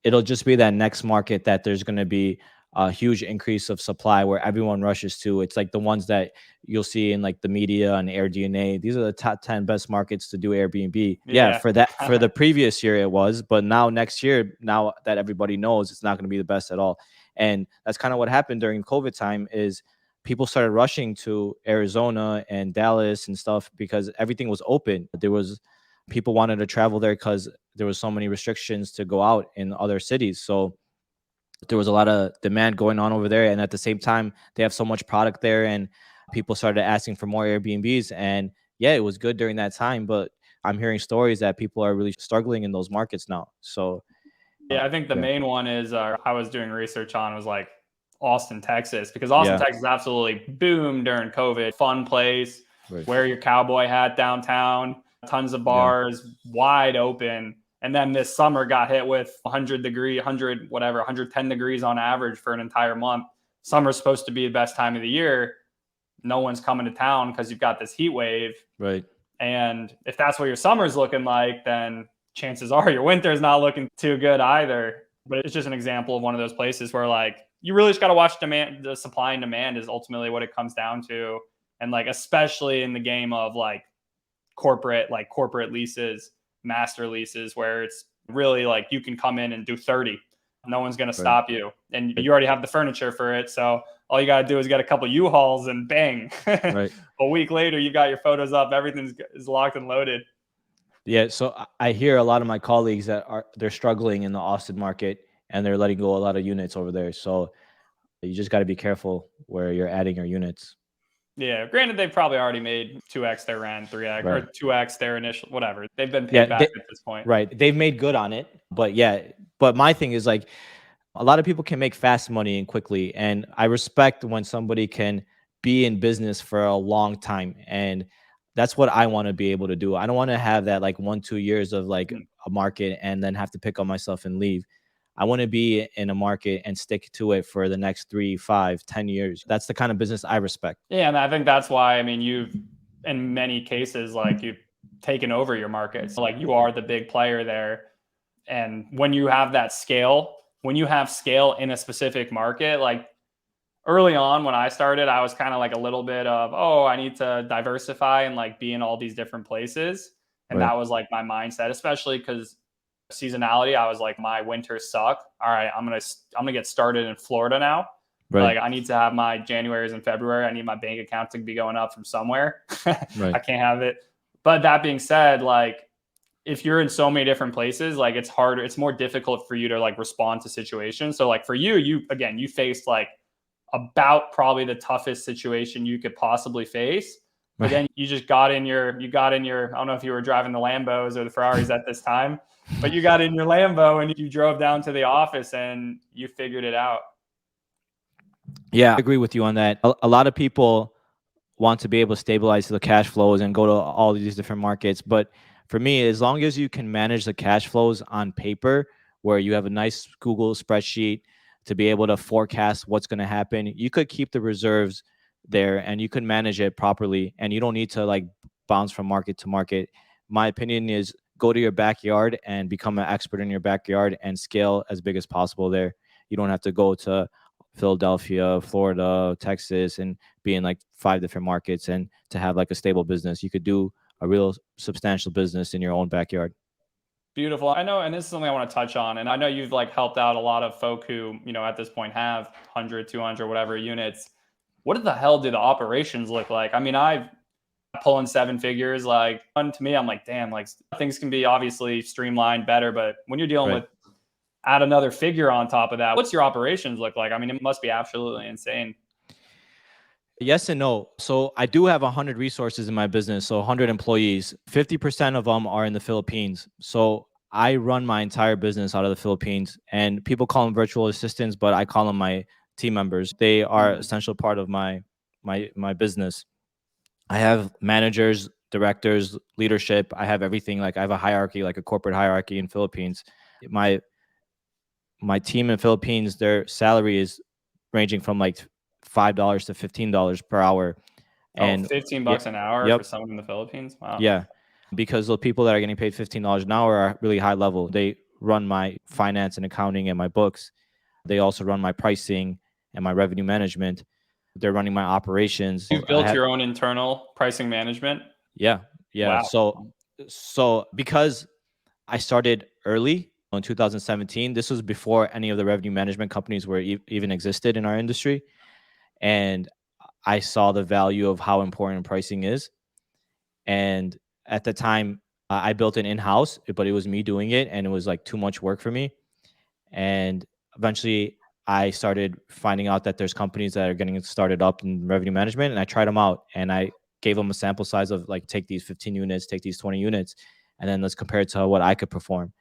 it'll just be that next market that there's going to be a huge increase of supply where everyone rushes to. It's like the ones that you'll see in like the media and AirDNA. These are the top 10 best markets to do Airbnb. Yeah, Yeah. for the previous year it was, but now next year, now that everybody knows, it's not going to be the best at all. And that's kind of what happened during COVID time is people started rushing to Arizona and Dallas and stuff because everything was open. There was people wanted to travel there because there was so many restrictions to go out in other cities. So there was a lot of demand going on over there, and at the same time they have so much product there, and people started asking for more Airbnbs. And yeah, it was good during that time, but I'm hearing stories that people are really struggling in those markets now. So Yeah, I think the yeah, main one is I was doing research on was like Austin, Texas, because Austin, yeah, Texas absolutely boomed during COVID. Fun place, right, wear your cowboy hat downtown, tons of yeah, bars, wide open. And then this summer got hit with 100 whatever, 110 degrees on average for an entire month. Summer's supposed to be the best time of the year. No one's coming to town because you've got this heat wave. right, And if that's what your summer's looking like, then chances are your winter's not looking too good either. But it's just an example of one of those places where like you really just got to watch demand. The supply and demand is ultimately what it comes down to. And like, especially in the game of like corporate leases, master leases, where it's really like you can come in and do 30. No one's going to right, stop you. And you already have the furniture for it. So all you got to do is get a couple U-Hauls and bang. right. A week later, you got your photos up. Everything's is locked and loaded. Yeah, so I hear a lot of my colleagues that they're struggling in the Austin market and they're letting go a lot of units over there. So you just got to be careful where you're adding your units. Yeah, granted, they've probably already made 2x their rent, 3x or Right. 2x their initial, whatever. They've been Yeah, paid back at this point. right. They've made good on it. But yeah, but my thing is like a lot of people can make fast money and quickly. And I respect when somebody can be in business for a long time. And that's what I want to be able to do. I don't want to have that like 1, 2 years of like Mhm. a market and then have to pick up myself and leave. I want to be in a market and stick to it for the next 3, 5, 10 years. That's the kind of business I respect. Yeah, and I think that's why, I mean, you've, in many cases, like you've taken over your markets. Like you are the big player there. And when you have that scale, when you have scale in a specific market, like early on when I started, I was kind of like a little bit of, oh, I need to diversify and like be in all these different places. And Right. that was like my mindset, especially because seasonality, I was like, my winters suck. All right, I'm gonna get started in Florida now. Right. Like I need to have my Januaries and February. I need my bank account to be going up from somewhere. I Right. can't have it. But that being said, like if you're in so many different places, like it's harder, it's more difficult for you to like respond to situations. So like for you, you faced like about probably the toughest situation you could possibly face. But Right. then you got in your, I don't know if you were driving the Lambos or the Ferraris at this time, but you got in your Lambo and you drove down to the office and you figured it out. Yeah, I agree with you on that. A lot of people want to be able to stabilize the cash flows and go to all these different markets. But for me, as long as you can manage the cash flows on paper, where you have a nice Google spreadsheet to be able to forecast what's going to happen, you could keep the reserves there and you could manage it properly. And you don't need to like bounce from market to market. My opinion is go to your backyard and become an expert in your backyard and scale as big as possible there. You don't have to go to Philadelphia, Florida, Texas, and be in like 5 different markets and to have like a stable business. You could do a real substantial business in your own backyard. Beautiful. I know, and this is something I want to touch on. And I know you've like helped out a lot of folk who, at this point have 100, 200, whatever units. What the hell do the operations look like? I mean, I've pulling seven figures, like to me, I'm like, damn, like things can be obviously streamlined better. But when you're dealing Right. with add another figure on top of that, what's your operations look like? I mean, it must be absolutely insane. Yes and no. So I do have 100 resources in my business. So 100 employees, 50% of them are in the Philippines. So I run my entire business out of the Philippines, and people call them virtual assistants, but I call them my team members. They are Mhm. essential part of my business. I have managers, directors, leadership. I have everything. Like I have a hierarchy, like a corporate hierarchy in Philippines. My my team in Philippines, their salary is ranging from like $5 to $15 per hour. Oh, And 15 yeah, bucks an hour yep, for someone in the Philippines. Wow. yeah, because the people that are getting paid $15 an hour are really high level. They run my finance and accounting and my books. They also run my pricing and my revenue management. They're running my operations. You've I built have, your own internal pricing management. yeah, yeah. Wow. So because I started early in 2017, this was before any of the revenue management companies were even existed in our industry, and I saw the value of how important pricing is. And at the time, I built it in house, but it was me doing it, and it was like too much work for me. And eventually, I started finding out that there's companies that are getting started up in revenue management, and I tried them out, and I gave them a sample size of like, take these 15 units, take these 20 units, and then let's compare it to what I could perform.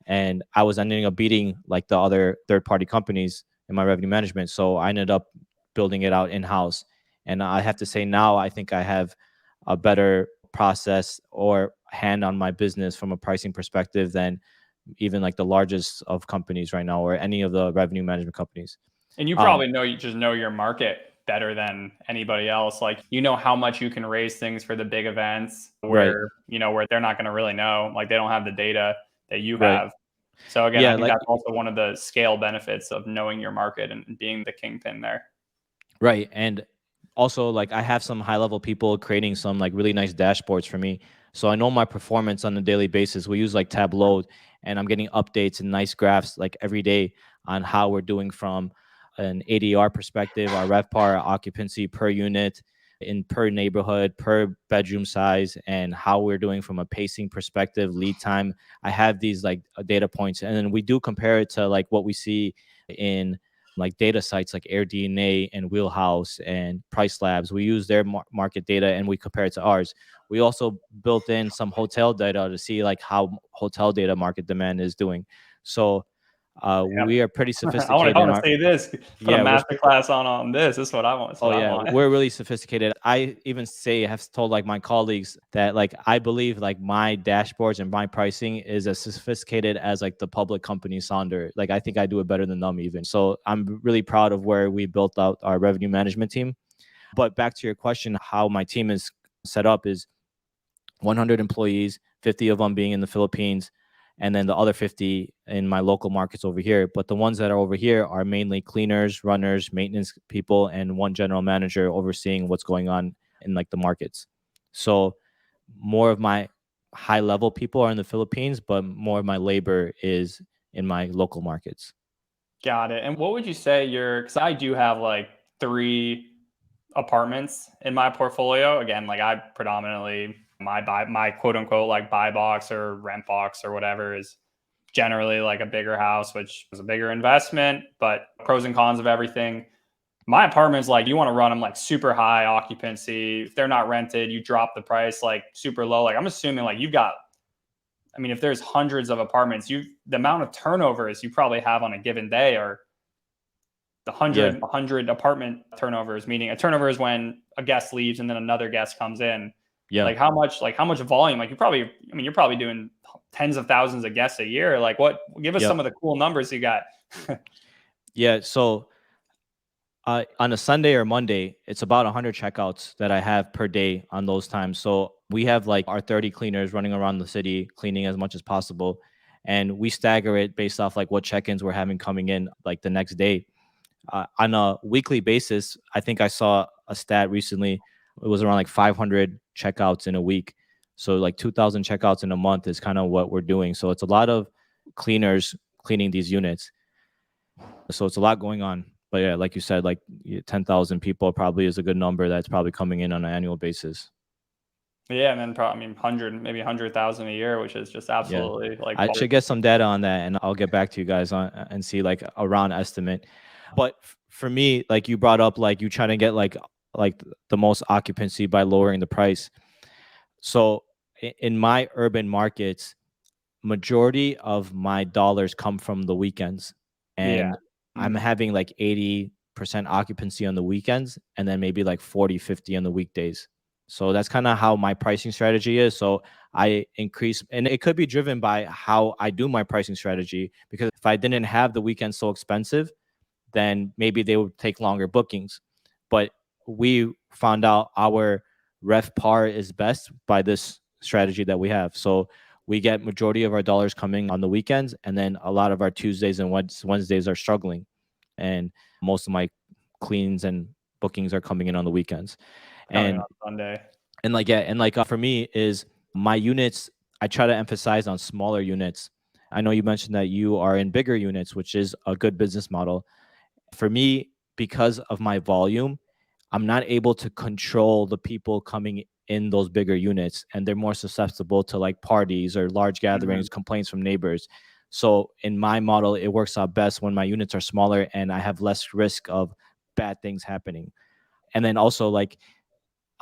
And I was ending up beating like the other third party companies in my revenue management. So I ended up building it out in house. And I have to say now, I think I have a better process or hand on my business from a pricing perspective than even like the largest of companies right now, or any of the revenue management companies. And you Um, probably know, you just know your market better than anybody else. Like, you know how much you can raise things for the big events right, where, where they're not going to really know, like they don't have the data that you right. have. So again, I Yeah, think like, that's also one of the scale benefits of knowing your market and being the kingpin there. right. And also, like, I have some high level people creating some like really nice dashboards for me. So I know my performance on a daily basis. We use like Tableau, and I'm getting updates and nice graphs like every day on how we're doing from an ADR perspective, our RevPAR, our occupancy per unit, in per neighborhood, per bedroom size, and how we're doing from a pacing perspective, lead time. I have these like data points, and then we do compare it to like what we see in like data sites like AirDNA and Wheelhouse and Price Labs. We use their market data and we compare it to ours. We also built in some hotel data to see like how hotel data market demand is doing. So we are pretty I sophisticated in want to our, see this. Put a yeah, master class on this. This is what I want. This is oh what I yeah, want. we're really sophisticated. I even have told like my colleagues that like I believe like my dashboards and my pricing is as sophisticated as like the public company Sonder. Like I think I do it better than them even. So I'm really proud of where we built out our revenue management team. But back to your question, how my team is set up is 100 employees, 50 of them being in the Philippines, and then the other 50 in my local markets over here. But the ones that are over here are mainly cleaners, runners, maintenance people, and one general manager overseeing what's going on in like the markets. So more of my high level people are in the Philippines, but more of my labor is in my local markets. Got it. And what would you say because I do have like 3 apartments in my portfolio. Again, like I predominantly, my quote unquote like buy box or rent box or whatever is generally like a bigger house, which is a bigger investment, but pros and cons of everything. My apartments, like you want to run them like super high occupancy. If they're not rented, you drop the price like super low. Like I'm assuming like you've got, I mean, if there's hundreds of apartments, the amount of turnovers you probably have on a given day are the Yeah. 100 apartment turnovers, meaning a turnover is when a guest leaves and then another guest comes in. Yeah. Like how much volume, like you're probably doing tens of thousands of guests a year. Like give us Yep. some of the cool numbers you got. Yeah. So on a Sunday or Monday, it's about 100 checkouts that I have per day on those times. So we have like our 30 cleaners running around the city, cleaning as much as possible. And we stagger it based off like what check ins we're having coming in like the next day. On a weekly basis, I think I saw a stat recently. It was around like 500 checkouts in a week. So like 2,000 checkouts in a month is kind of what we're doing. So it's a lot of cleaners cleaning these units. So it's a lot going on. But yeah, like you said, like 10,000 people probably is a good number that's probably coming in on an annual basis. Yeah, and then probably, I mean, 100,000 a year, which is just Yeah. absolutely like I should get some data on that and I'll get back to you guys on and see like a round estimate. But for me, like you brought up, like you trying to get like the most occupancy by lowering the price. So in my urban markets, majority of my dollars come from the weekends, yeah. and I'm Mhm. having like 80% occupancy on the weekends and then maybe like 40, 50 on the weekdays. So that's kind of how my pricing strategy is. So I increase, and it could be driven by how I do my pricing strategy, because if I didn't have the weekend so expensive, then maybe they would take longer bookings. But we found out our ref par is best by this strategy that we have. So we get majority of our dollars coming on the weekends, and then a lot of our Tuesdays and Wednesdays are struggling, and most of my cleans and bookings are coming in on the weekends. coming on And Sunday. for me is my units, I try to emphasize on smaller units. I know you mentioned that you are in bigger units, which is a good business model. For me, because of my volume, I'm not able to control the people coming in those bigger units, and they're more susceptible to like parties or large Mhm. gatherings, complaints from neighbors. So in my model, it works out best when my units are smaller and I have less risk of bad things happening. And then also like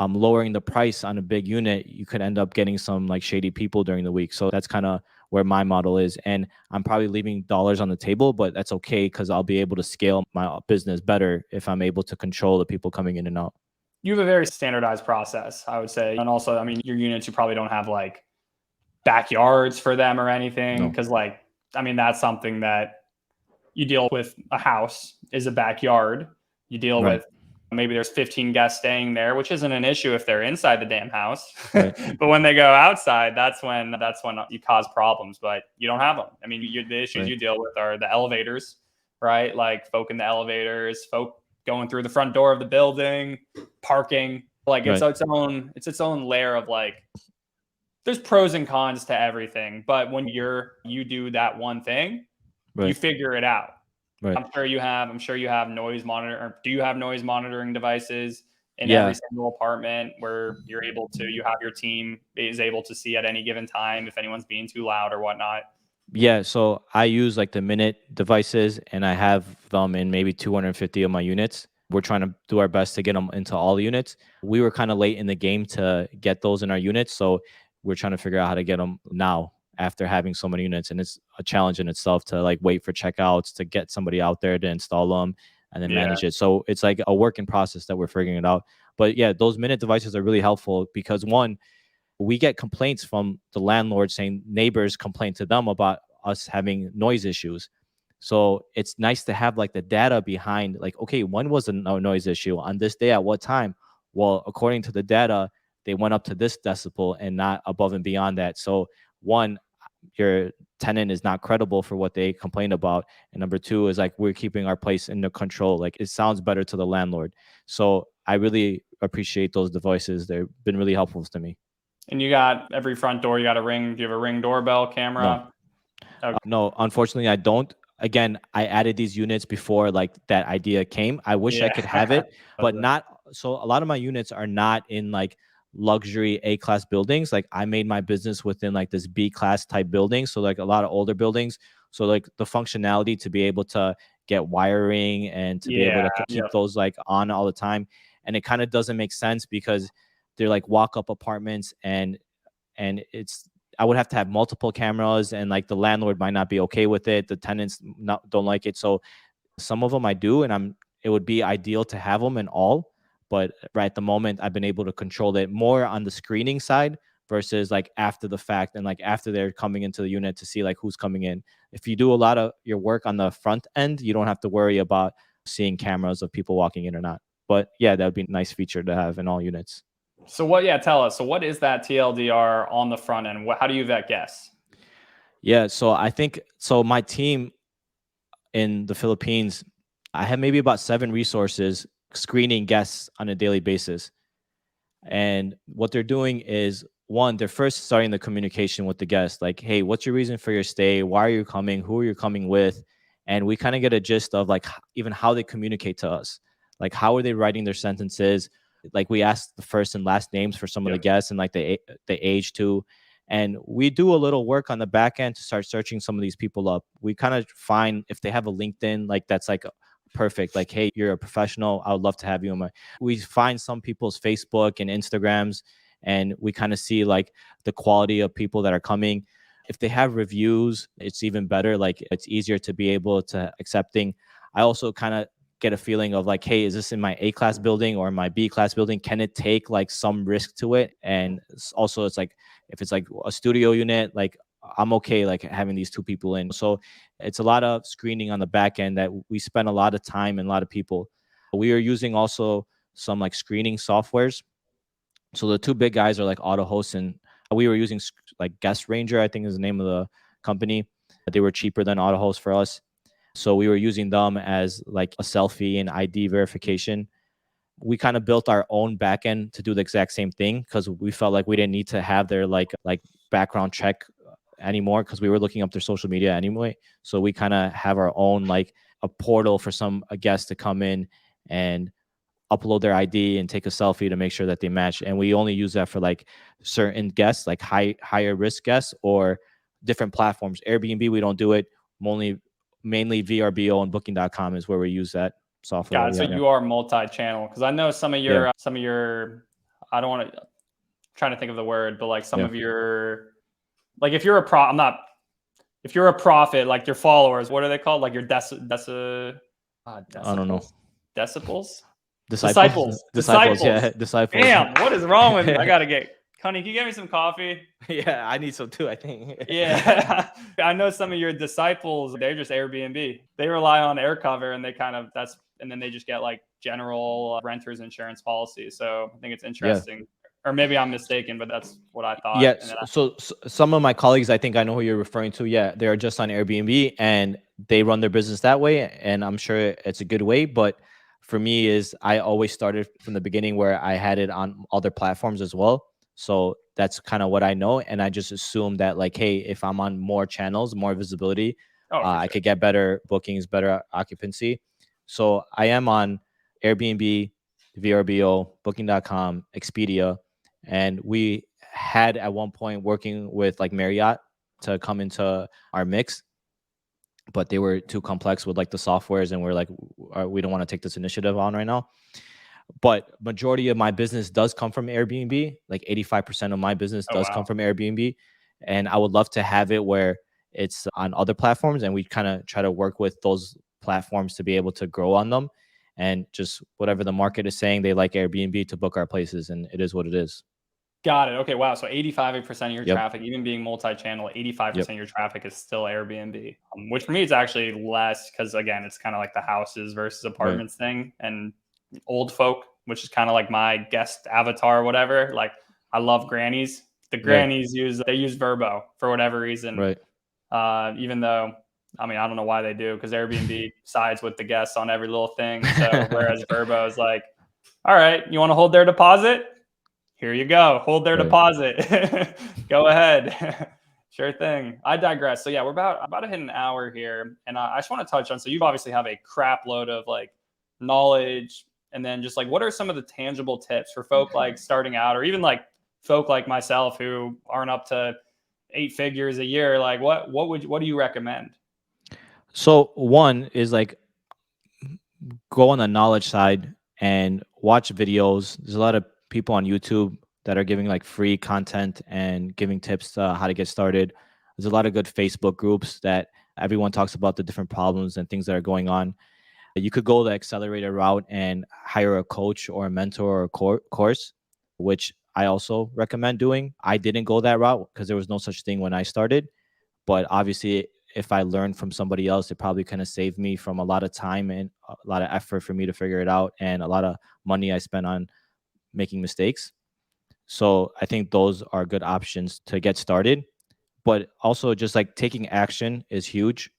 lowering the price on a big unit, you could end up getting some like shady people during the week. So that's kind of where my model is. And I'm probably leaving dollars on the table, but that's okay because I'll be able to scale my business better if I'm able to control the people coming in and out. You have a very standardized process, I would say. And also, I mean, your units, you probably don't have like backyards for them or anything. No. Cause like, I mean, that's something that you deal with. A house is a backyard. You deal Right. with maybe there's 15 guests staying there, which isn't an issue if they're inside the damn house. Right. But when they go outside, that's when you cause problems. But you don't have them. I mean, the issues Right. you deal with are the elevators, right? Like folk in the elevators, folk going through the front door of the building, parking. Like Right. it's its own layer of like there's pros and cons to everything. But when you do that one thing, you Right. figure it out. Right. I'm sure you have noise monitor, or do you have noise monitoring devices in every Yeah. single apartment where you have your team is able to see at any given time if anyone's being too loud or whatnot? Yeah, so I use like the minute devices, and I have them in maybe 250 of my units. We're trying to do our best to get them into all the units. We were kind of late in the game to get those in our units, so we're trying to figure out how to get them now after having so many units. And it's a challenge in itself to like wait for checkouts to get somebody out there to install them and then Yeah. manage it. So it's like a work in process that we're figuring it out. But yeah, those minute devices are really helpful because one, we get complaints from the landlord saying neighbors complain to them about us having noise issues. So it's nice to have like the data behind like, okay, when was a noise issue on this day at what time? Well, according to the data, they went up to this decibel and not above and beyond that. So one, your tenant is not credible for what they complain about. And number two is like we're keeping our place in the control. Like it sounds better to the landlord. So I really appreciate those devices. They've been really helpful to me. And you got every front door, you got a ring. Do you have a ring doorbell No. camera? Okay. No, unfortunately, I don't. Again, I added these units before like that idea came. I wish I Yeah. could have it, but not. So a lot of my units are not in like luxury A class buildings. Like I made my business within like this B class type building. So like a lot of older buildings. So like the functionality to be able to get wiring and to be able Yeah. to Yeah. keep those like on all the time. And it kind of doesn't make sense because they're like walk up apartments, and it's I would have to have multiple cameras, and like the landlord might not be okay with it. The tenants don't like it. So some of them I do, and it would be ideal to have them in all. But right at the moment, I've been able to control it more on the screening side versus like after the fact and like after they're coming into the unit to see like who's coming in. If you do a lot of your work on the front end, you don't have to worry about seeing cameras of people walking in or not. But yeah, that would be a nice feature to have in all units. So what? Yeah, tell us. So what is that TLDR on the front end? How do you vet guests? Yeah, so I think so. My team in the Philippines, I have maybe about 7 resources screening guests on a daily basis. And what they're doing is one, they're first starting the communication with the guest, like, hey, what's your reason for your stay? Why are you coming? Who are you coming with? And we kind of get a gist of like even how they communicate to us. Like, how are they writing their sentences? Like, we ask the first and last names for some of the Yep. guests and like the age too. And we do a little work on the back end to start searching some of these people up. We kind of find if they have a LinkedIn, like that's like perfect. Like, hey, you're a professional. I would love to have you on my. We find some people's Facebook and Instagrams, and we kind of see like the quality of people that are coming. If they have reviews, it's even better. Like it's easier to be able to accepting. I also kind of get a feeling of like, hey, is this in my A class building or my B class building? Can it take like some risk to it? And also, it's like if it's like a studio unit, like I'm okay like having these 2 people in. So it's a lot of screening on the back end that we spend a lot of time and a lot of people. We are using also some like screening softwares. So the 2 big guys are like AutoHost and We were using like Guest Ranger, I think is the name of the company. They were cheaper than AutoHost for us. So we were using them as like a selfie and ID verification. We kind of built our own backend to do the exact same thing because we felt like we didn't need to have their like background check anymore because we were looking up their social media anyway. So we kind of have our own like a portal for a guest to come in and upload their ID and take a selfie to make sure that they match. And we only use that for like certain guests, like higher risk guests or different platforms. Airbnb, we don't do it. Mainly VRBO and Booking.com is where we use that software. Got it. So you are multi-channel, because I know some of your I don't want to trying to think of the word, but like some of your, like if you're if you're a prophet, like your followers, what are they called? Like your decibels? I don't know. Decibels? Disciples. Yeah, disciples. Damn, what is wrong with me? I gotta get Connie, can you get me some coffee? Yeah, I need some too, I think. Yeah. I know some of your disciples, they're just Airbnb. They rely on air cover and and then they just get like general renters insurance policies. So I think it's interesting. Yeah. Or maybe I'm mistaken, but that's what I thought. Yeah. So some of my colleagues, I think I know who you're referring to. Yeah, they're just on Airbnb and they run their business that way. And I'm sure it's a good way. But for me I always started from the beginning where I had it on other platforms as well. So that's kind of what I know. And I just assume that like, hey, if I'm on more channels, more visibility, I could get better bookings, better occupancy. So I am on Airbnb, VRBO, Booking.com, Expedia. And we had at one point working with like Marriott to come into our mix, but they were too complex with like the softwares. And we're like, we don't want to take this initiative on right now. But majority of my business does come from Airbnb. Like 85% of my business does come from Airbnb. And I would love to have it where it's on other platforms. And we kind of try to work with those platforms to be able to grow on them. And just whatever the market is saying, they like Airbnb to book our places. And it is what it is. Got it. Okay. Wow. So 85% of your traffic, even being multi-channel, 85% of your traffic is still Airbnb, which for me is actually less because, again, it's kind of like the houses versus apartments thing. And old folk, which is kind of like my guest avatar or whatever. Like I love grannies. The grannies use Vrbo for whatever reason. Right. Even though, I mean, I don't know why they do because Airbnb sides with the guests on every little thing. So whereas Vrbo is like, all right, you want to hold their deposit? Here you go. Hold their deposit. Go ahead. Sure thing. I digress. So yeah, we're about to hit an hour here. And I just want to touch on, so you obviously have a crap load of like knowledge. And then just like, what are some of the tangible tips for folk like starting out, or even like folk like myself who aren't up to 8 figures a year? Like what do you recommend? So one is like go on the knowledge side and watch videos. There's a lot of people on YouTube that are giving like free content and giving tips to how to get started. There's a lot of good Facebook groups that everyone talks about the different problems and things that are going on. You could go the accelerator route and hire a coach or a mentor or a course, which I also recommend doing. I didn't go that route because there was no such thing when I started. But obviously, if I learned from somebody else, it probably kind of saved me from a lot of time and a lot of effort for me to figure it out and a lot of money I spent on making mistakes. So I think those are good options to get started. But also just like taking action is huge.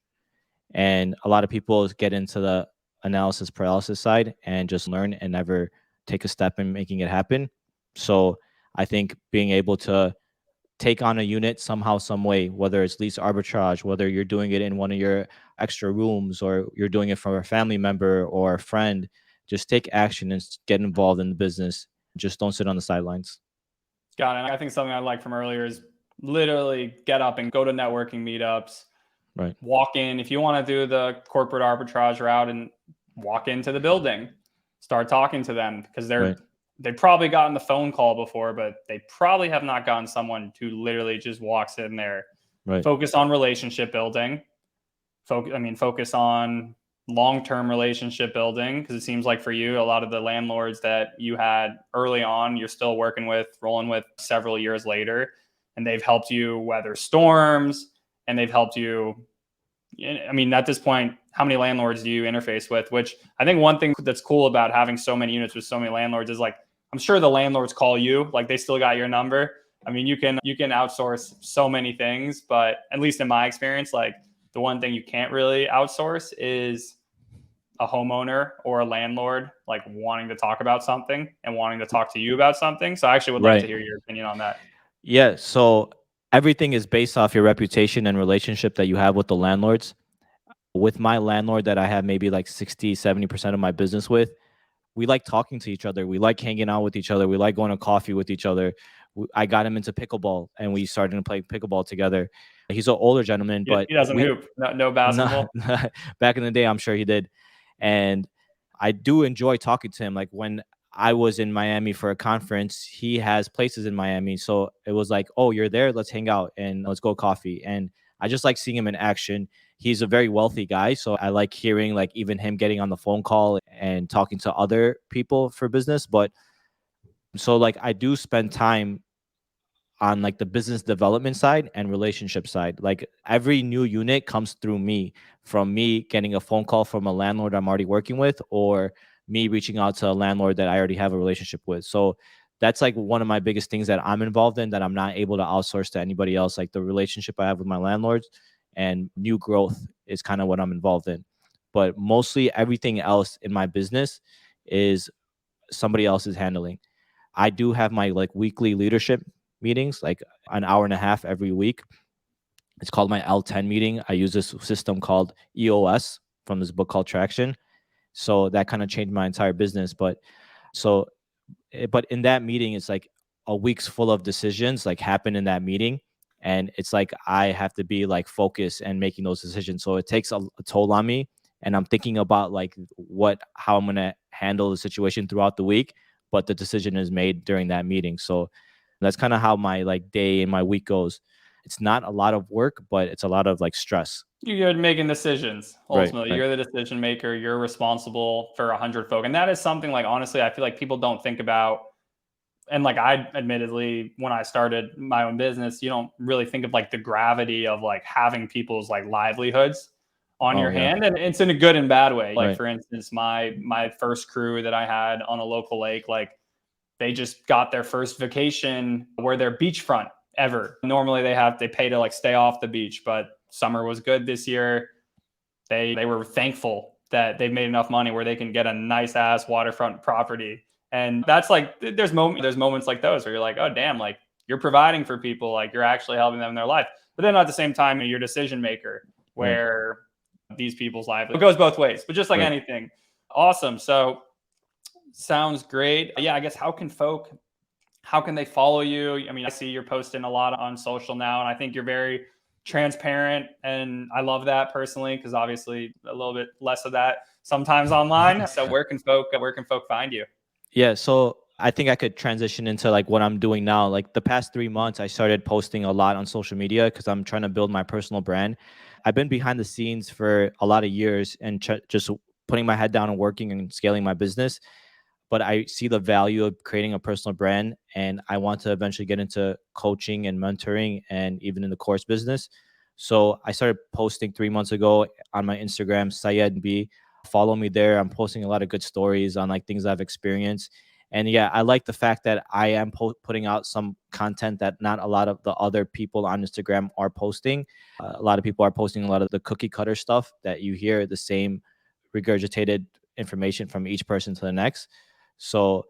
And a lot of people get into the analysis paralysis side and just learn and never take a step in making it happen. So I think being able to take on a unit somehow, some way, whether it's lease arbitrage, whether you're doing it in one of your extra rooms or you're doing it for a family member or a friend, just take action and get involved in the business. Just don't sit on the sidelines. Got it. I think something I like from earlier is literally get up and go to networking meetups. Right. Walk in. If you want to do the corporate arbitrage route and walk into the building, start talking to them because they've probably gotten the phone call before, but they probably have not gotten someone who literally just walks in there. Right. Focus on relationship building. Focus on long-term relationship building, because it seems like for you, a lot of the landlords that you had early on, you're still rolling with several years later, and they've helped you weather storms, and they've helped you. I mean, at this point, how many landlords do you interface with? Which I think one thing that's cool about having so many units with so many landlords is like, I'm sure the landlords call you, like they still got your number. I mean, you can outsource so many things, but at least in my experience, like the one thing you can't really outsource is a homeowner or a landlord like wanting to talk about something and wanting to talk to you about something. So I actually would love to Right. hear your opinion on that. Yeah. So everything is based off your reputation and relationship that you have with the landlords. With my landlord that I have maybe like 60, 70% of my business with, we like talking to each other. We like hanging out with each other. We like going to coffee with each other. I got him into pickleball and we started to play pickleball together. He's an older gentleman, but He doesn't we hoop, no not basketball. back in the day, I'm sure he did. And I do enjoy talking to him. Like when I was in Miami for a conference, he has places in Miami. So it was like, oh, you're there? Let's hang out and let's go coffee. And I just like seeing him in action. He's a very wealthy guy. So I like hearing like even him getting on the phone call and talking to other people for business. But so like I do spend time on like the business development side and relationship side. Like every new unit comes through me, from me getting a phone call from a landlord I'm already working with, or me reaching out to a landlord that I already have a relationship with. So that's like one of my biggest things that I'm involved in that I'm not able to outsource to anybody else. Like the relationship I have with my landlords and new growth is kind of what I'm involved in. But mostly everything else in my business is somebody else is handling. I do have my like weekly leadership meetings, like an hour and a half every week. It's called my L10 meeting. I use this system called EOS from this book called Traction. So that kind of changed my entire business. So, but in that meeting, it's like a week's full of decisions like happen in that meeting. And it's like I have to be like focused and making those decisions. So it takes a toll on me. And I'm thinking about like how I'm going to handle the situation throughout the week. But the decision is made during that meeting. So that's kind of how my like day and my week goes. It's not a lot of work, but it's a lot of like stress. You're making decisions. Right. Ultimately, Right. you're the decision maker. You're responsible for 100 folk, and that is something like honestly, I feel like people don't think about. And like I admittedly, when I started my own business, you don't really think of like the gravity of like having people's like livelihoods on Oh your yeah. hand, and it's in a good and bad way. Like Right. for instance, my first crew that I had on a local lake, like they just got their first vacation where they're beachfront ever. Normally they pay to like stay off the beach, but summer was good this year. They were thankful that they've made enough money where they can get a nice ass waterfront property. And that's like there's moments like those where you're like, oh damn, like you're providing for people, like you're actually helping them in their life. But then at the same time, you're a decision maker Right. where these people's life it goes both ways. But just like Right. anything, awesome. So sounds great. Yeah, I guess how can they follow you? I mean, I see you're posting a lot on social now, and I think you're very transparent, and I love that personally because obviously a little bit less of that sometimes online. So where can folk find you? Yeah, so I think I could transition into like what I'm doing now. Like the past 3 months, I started posting a lot on social media because I'm trying to build my personal brand. I've been behind the scenes for a lot of years and just putting my head down and working and scaling my business. But I see the value of creating a personal brand, and I want to eventually get into coaching and mentoring and even in the course business. So I started posting 3 months ago on my Instagram, Syed B. Follow me there. I'm posting a lot of good stories on like things I've experienced. And yeah, I like the fact that I am putting out some content that not a lot of the other people on Instagram are posting. A lot of people are posting a lot of the cookie cutter stuff that you hear the same regurgitated information from each person to the next. So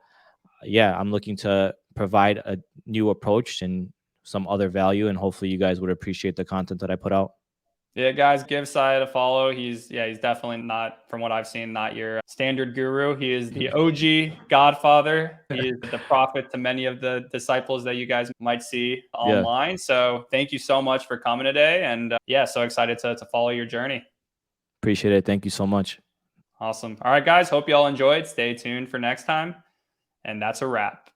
yeah, I'm looking to provide a new approach and some other value, and hopefully you guys would appreciate the content that I put out. Yeah, guys, give Syed a follow. He's definitely not, from what I've seen, not your standard guru. He is the OG Godfather. He is the prophet to many of the disciples that you guys might see Yeah, online. So thank you so much for coming today, and yeah, so excited to follow your journey. appreciate it. Thank you so much. Awesome. All right, guys. Hope you all enjoyed. Stay tuned for next time. And that's a wrap.